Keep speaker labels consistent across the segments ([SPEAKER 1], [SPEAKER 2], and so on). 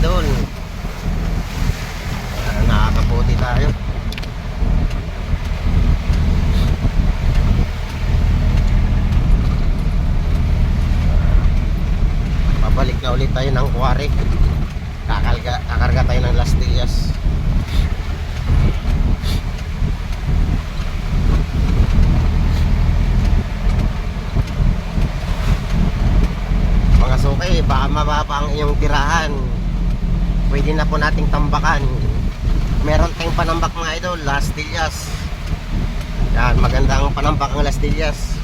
[SPEAKER 1] idol. Nakakaputi tayo. Pabalik na ulit tayo ng quarry. Kakarga tayo ng Las Dias. Mga sukay, baka mababa ang iyong tirahan, pwede na po nating tambakan. Meron tayong panambak mga idol, Las Dias. Yan, magandang panambak ang Las Dias.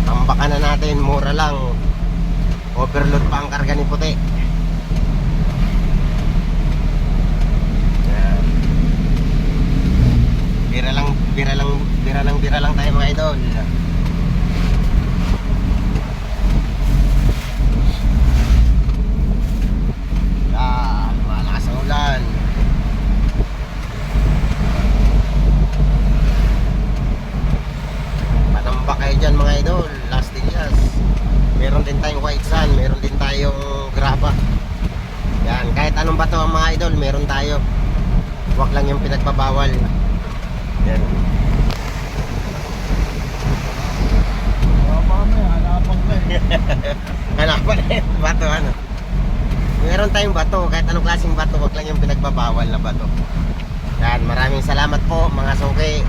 [SPEAKER 1] Tambakan na natin, mura lang. Overload pa ang karga ni puti. Yan. Bira lang tayo mga idol. Yan, malakas ang ulan. Panambak kayo dyan mga idol, Las Dias. Meron din tayong white sand, meron din tayong graba. Yan, kahit anong bato ang mga idol, meron tayo. Huwag lang yung pinagbabawal. Yan. Hanapan na yung bato, ano. Meron tayong bato, kahit anong klaseng bato, huwag lang yung pinagbabawal na bato. Yan, maraming salamat po mga suki.